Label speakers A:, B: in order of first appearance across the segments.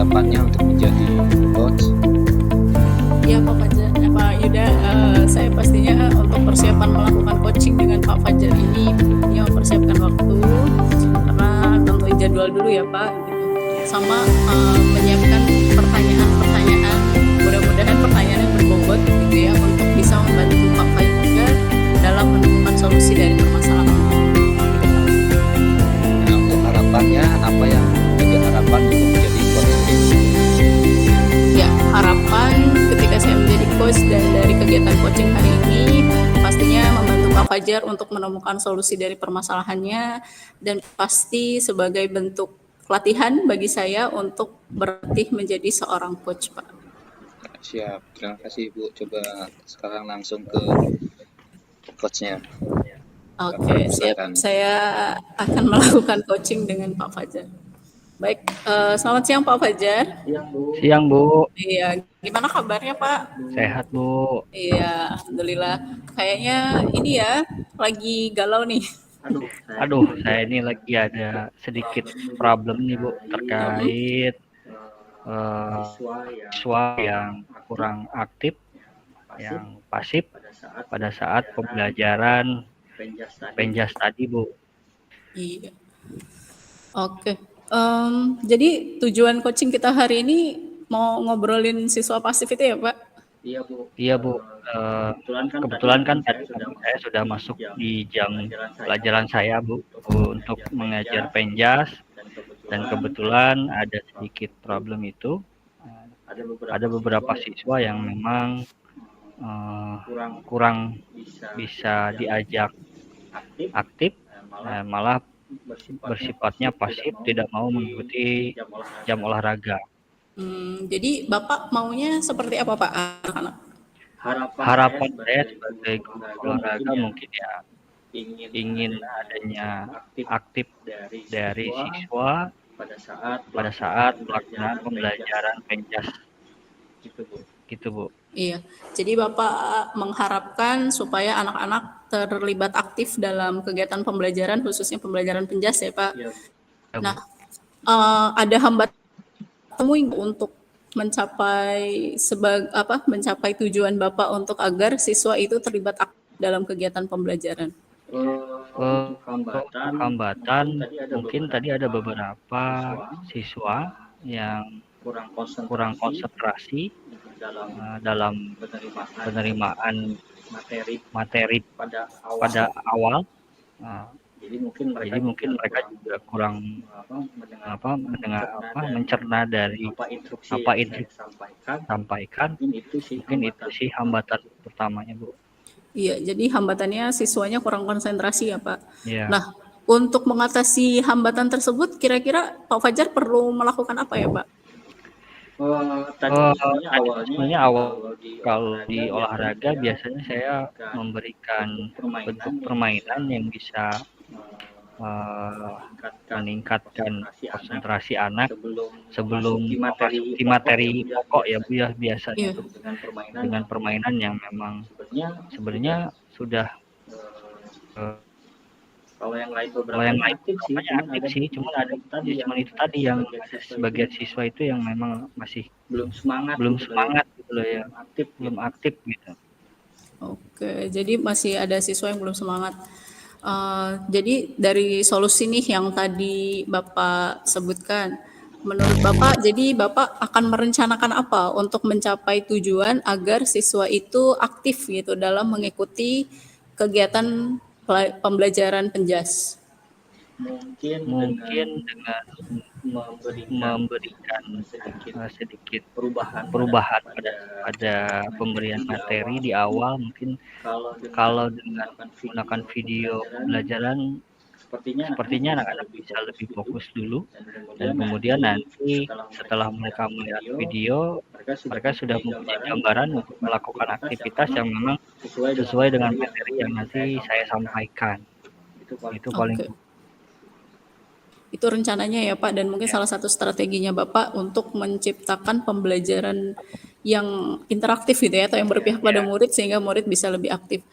A: harapannya untuk menjadi coach?
B: Ya Pak Fajar, Pak Yuda, saya pastinya untuk persiapan melakukan coaching dengan Pak Fajar ini tentunya mempersiapkan waktu, karena tentuin jadwal dulu ya Pak, gitu. Sama menyiapkan pertanyaan-pertanyaan, mudah-mudahan pertanyaan yang berbobot gitu ya, untuk bisa membantu Pak Fajar dalam menemukan solusi dari permasalahan.
A: Nah, untuk harapannya, apa yang menjadi harapan untuk menjadi coach ini?
B: Ya, harapan ketika saya menjadi coach dan dari kegiatan coaching hari ini pastinya membantu Pak Fajar untuk menemukan solusi dari permasalahannya, dan pasti sebagai bentuk pelatihan bagi saya untuk berlatih menjadi seorang coach, Pak.
A: Siap, terima kasih Bu. Coba sekarang langsung ke coachnya.
B: Oke, siap.
A: Silakan.
B: Saya akan melakukan coaching dengan Pak Fajar. Baik, selamat siang Pak Fajar.
C: Siang Bu,
B: Iya, gimana kabarnya Pak?
C: sehat Bu.
B: Iya, alhamdulillah. Kayaknya ini ya lagi galau nih.
C: Aduh, saya ini lagi ada sedikit problem nih Bu terkait siswa yang kurang aktif, yang pasif pada saat pembelajaran penjas tadi Bu.
B: Iya. Oke. Jadi tujuan coaching kita hari ini mau ngobrolin siswa pasif itu ya Pak?
C: Iya Bu, kebetulan kan tadi saya sudah masuk di jam pelajaran saya Bu untuk mengajar penjas, dan kebetulan ada sedikit problem itu. Ada beberapa siswa yang memang kurang bisa diajak aktif, malah bersifatnya pasif, tidak mau mengikuti jam olahraga.
B: Jadi Bapak maunya seperti apa Pak anak-anak?
C: Harapan saya sebagai guru olahraga mungkin ya ingin adanya aktif dari siswa pada saat pelaksanaan pembelajaran penjas gitu Bu.
B: Iya, jadi Bapak mengharapkan supaya anak-anak terlibat aktif dalam kegiatan pembelajaran, khususnya pembelajaran penjas ya Pak. Nah, ada hambatan temui untuk mencapai mencapai tujuan Bapak untuk agar siswa itu terlibat aktif dalam kegiatan pembelajaran?
C: Hambatan mungkin tadi ada beberapa siswa yang kurang konsentrasi dalam penerimaan materi pada awal. Jadi mungkin mereka juga kurang mencerna dari apa instruksi sampaikan. Mungkin itu sih hambatan pertamanya Bu.
B: Iya, jadi hambatannya siswanya kurang konsentrasi ya Pak.
C: Ya.
B: Nah, untuk mengatasi hambatan tersebut, kira-kira Pak Fajar perlu melakukan apa ya Pak?
C: Sebenarnya awal kalau di olahraga biasanya saya memberikan bentuk permainan yang bisa meningkatkan konsentrasi anak sebelum memasuki materi pokok ya Bu ya, biasanya itu dengan permainan yang memang sebenarnya sudah kalau yang lain aktif sih, cuman itu tadi yang sebagian siswa itu yang memang masih belum semangat gitu loh ya, belum aktif gitu.
B: Oke, jadi masih ada siswa yang belum semangat. Jadi dari solusi nih yang tadi Bapak sebutkan, menurut Bapak, jadi Bapak akan merencanakan apa untuk mencapai tujuan agar siswa itu aktif gitu dalam mengikuti kegiatan pembelajaran penjas?
C: Mungkin dengan memberikan sedikit perubahan pada pemberian materi di awal, mungkin kalau dengan menggunakan video pembelajaran sepertinya anak-anak bisa lebih fokus dulu, dan kemudian nanti setelah mereka melihat video, mereka sudah mempunyai gambaran untuk melakukan aktivitas yang memang sesuai dengan materi yang nanti saya sampaikan. Itu paling.
B: Itu rencananya ya Pak, dan mungkin salah satu strateginya Bapak untuk menciptakan pembelajaran yang interaktif gitu ya, atau yang berpihak pada murid sehingga murid bisa lebih aktif.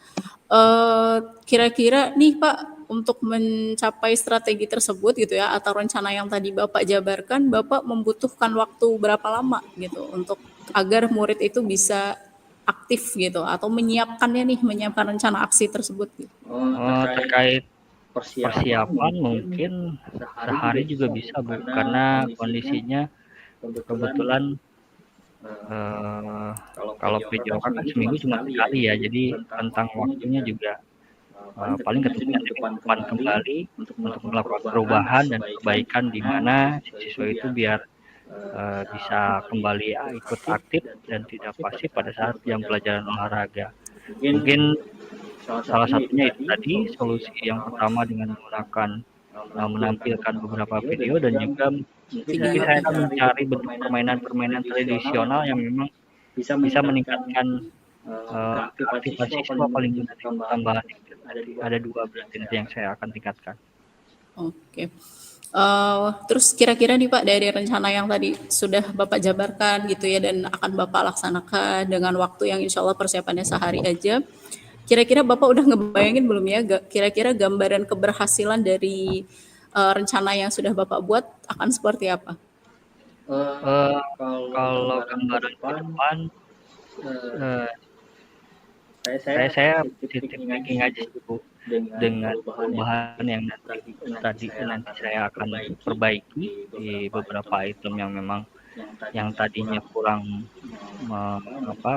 B: Kira-kira nih Pak, untuk mencapai strategi tersebut gitu ya, atau rencana yang tadi Bapak jabarkan, Bapak membutuhkan waktu berapa lama gitu untuk agar murid itu bisa aktif gitu atau menyiapkan rencana aksi tersebut gitu.
C: Terkait persiapan mungkin sehari juga bisa Bu, karena kondisinya kebetulan kalau PJOK kan seminggu cuma sekali ya, jadi tentang waktunya juga paling ketemunya di minggu depan kembali untuk melakukan perubahan dan perbaikan di mana siswa itu biar bisa kembali ikut aktif dan tidak pasif pada saat jam pelajaran olahraga. Mungkin salah satunya itu tadi solusi yang pertama dengan menggunakan menampilkan beberapa video dan juga mungkin saya akan mencari bentuk permainan-permainan tradisional yang memang bisa meningkatkan keaktifan siswa paling tidak tambahan ada 2 berarti nanti yang saya akan tingkatkan.
B: Oke. Terus kira-kira nih Pak, dari rencana yang tadi sudah Bapak jabarkan gitu ya dan akan Bapak laksanakan dengan waktu yang insya Allah persiapannya sehari aja, kira-kira Bapak udah ngebayangin belum ya kira-kira gambaran keberhasilan dari rencana yang sudah Bapak buat akan seperti apa?
C: Kalau gambaran ke depan saya positif thinking aja sih Bu, dengan perubahan yang nanti saya akan perbaiki di beberapa item yang memang yang tadinya kurang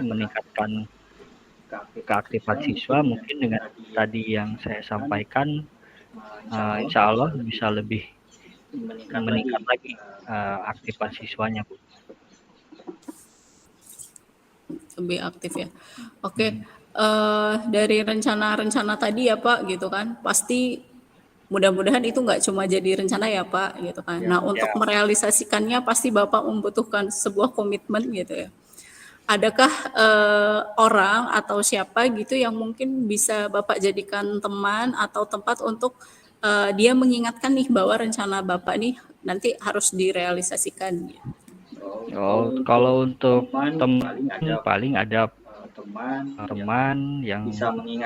C: meningkatkan keaktifan siswa, mungkin dengan tadi yang saya sampaikan insya Allah bisa lebih meningkat lagi aktifan siswanya Bu.
B: Lebih aktif ya. Oke. Dari rencana-rencana tadi ya Pak gitu kan, pasti mudah-mudahan itu nggak cuma jadi rencana ya Pak gitu kan. Nah untuk merealisasikannya pasti Bapak membutuhkan sebuah komitmen gitu ya. Adakah orang atau siapa gitu yang mungkin bisa Bapak jadikan teman atau tempat untuk dia mengingatkan nih bahwa rencana Bapak nih nanti harus direalisasikan gitu.
C: Kalau untuk teman paling ada teman yang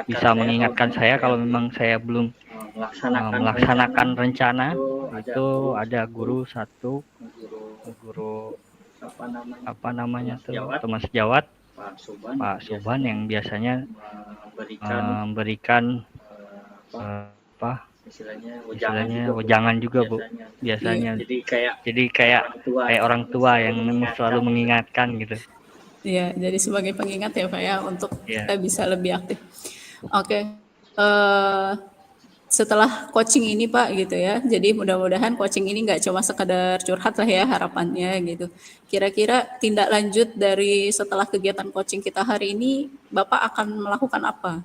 C: bisa mengingatkan saya kalau memang saya belum melaksanakan rencana. Itu ada guru satu, guru apa namanya tuh, teman sejawat Pak Suban yang biasanya memberikan istilahnya wejangan juga Bu, biasanya. Jadi kayak orang tua yang selalu mengingatkan gitu.
B: Iya, jadi sebagai pengingat ya Pak ya untuk kita bisa lebih aktif. Oke. Setelah coaching ini Pak gitu ya, jadi mudah-mudahan coaching ini nggak cuma sekedar curhat lah ya harapannya gitu. Kira-kira tindak lanjut dari setelah kegiatan coaching kita hari ini, Bapak akan melakukan apa?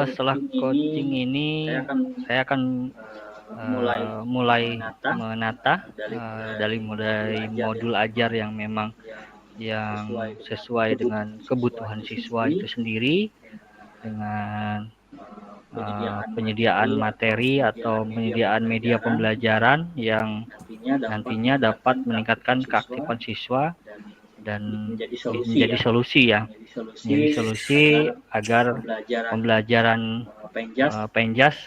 C: Setelah coaching ini saya akan mulai menata dari modul ajar yang memang yang sesuai dengan kebutuhan siswa itu sendiri, dengan penyediaan materi atau penyediaan media pembelajaran yang nantinya dapat meningkatkan keaktifan siswa dan menjadi solusi agar pembelajaran Penjas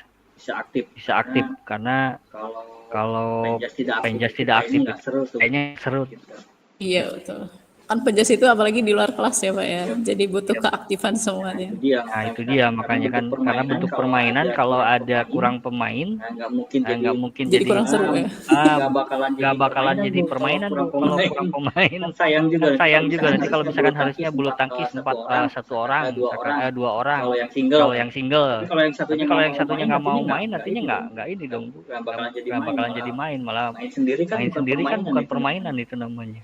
C: bisa aktif karena kalau Penjas tidak aktif kayaknya seru.
B: Iya betul. Kan Penjas itu apalagi di luar kelas ya Pak ya, jadi butuh keaktifan semuanya.
C: Nah itu dia makanya kan karena bentuk permainan kalau ada kurang pemain nggak mungkin jadi
B: kurang seru ya.
C: Nggak bakalan jadi permainan kalau kurang pemain. Sayang juga nanti kalau misalkan harusnya bulu tangkis satu orang, misalkan 2 orang. Kalau yang single. Tapi kalau yang satunya nggak mau main nantinya nggak ini dong, nggak bakalan jadi main, malah main sendiri kan bukan permainan itu namanya.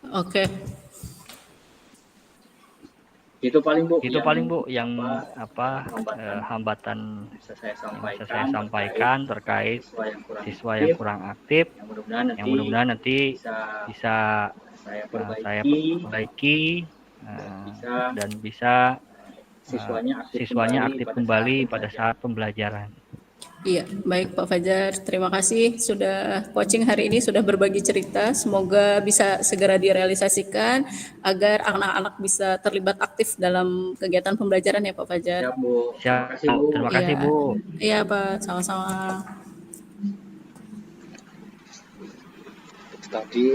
B: Oke.
C: Itu paling Bu yang hambatan yang bisa saya sampaikan terkait siswa yang kurang aktif, yang mudah-mudahan nanti bisa saya perbaiki dan bisa siswanya aktif kembali pada saat pembelajaran.
B: Iya, baik Pak Fajar. Terima kasih sudah coaching hari ini, sudah berbagi cerita. Semoga bisa segera direalisasikan agar anak-anak bisa terlibat aktif dalam kegiatan pembelajaran ya Pak Fajar.
A: Siap Bu, terima
C: Siap,
A: kasih Bu.
C: terima kasih
B: Iya,
C: Bu.
B: iya Pak, sama-sama.
A: Tadi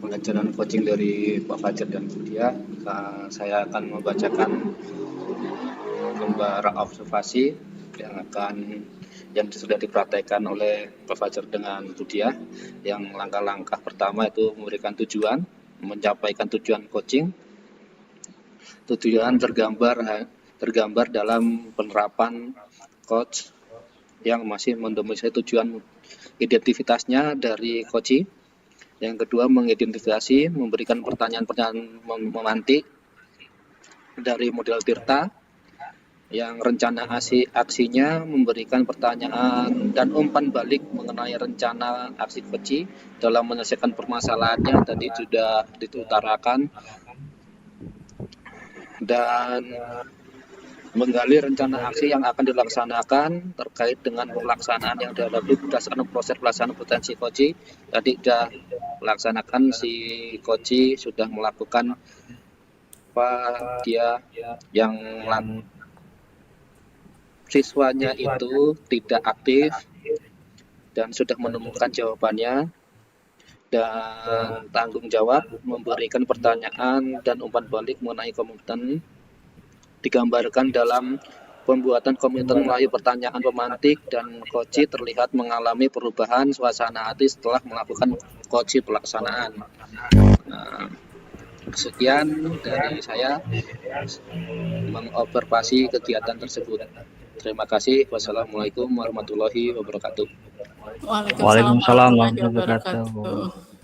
A: pelajaran coaching dari Pak Fajar dan Bu Dia, saya akan membacakan gambar observasi yang sudah dipraktekkan oleh Pak Fajar dengan Bu Dia. Yang langkah-langkah pertama itu memberikan tujuan, mencapai tujuan coaching. Tujuan tergambar dalam penerapan coach yang masih mendominasi tujuan identitasnya dari coach. Yang kedua, mengidentifikasi, memberikan pertanyaan-pertanyaan memantik dari model Tirta. Yang rencana aksinya memberikan pertanyaan dan umpan balik mengenai rencana aksi coach dalam menyelesaikan permasalahannya, tadi sudah diutarakan, dan menggali rencana aksi yang akan dilaksanakan terkait dengan pelaksanaan yang dihadapi berdasarkan proses pelaksanaan potensi coach. Tadi sudah melaksanakan, si coach sudah melakukan apa dia yang siswanya itu tidak aktif dan sudah menemukan jawabannya, dan tanggung jawab memberikan pertanyaan dan umpan balik mengenai komitmen digambarkan dalam pembuatan komitmen melalui pertanyaan pemantik, dan coach terlihat mengalami perubahan suasana hati setelah melakukan coach pelaksanaan. Nah, sekian dari saya mengobservasi kegiatan tersebut. Terima kasih. Wassalamualaikum warahmatullahi wabarakatuh.
B: Waalaikumsalam
C: Waalaikumsalam
B: warahmatullahi
C: warahmatullahi wabarakatuh.
B: wabarakatuh.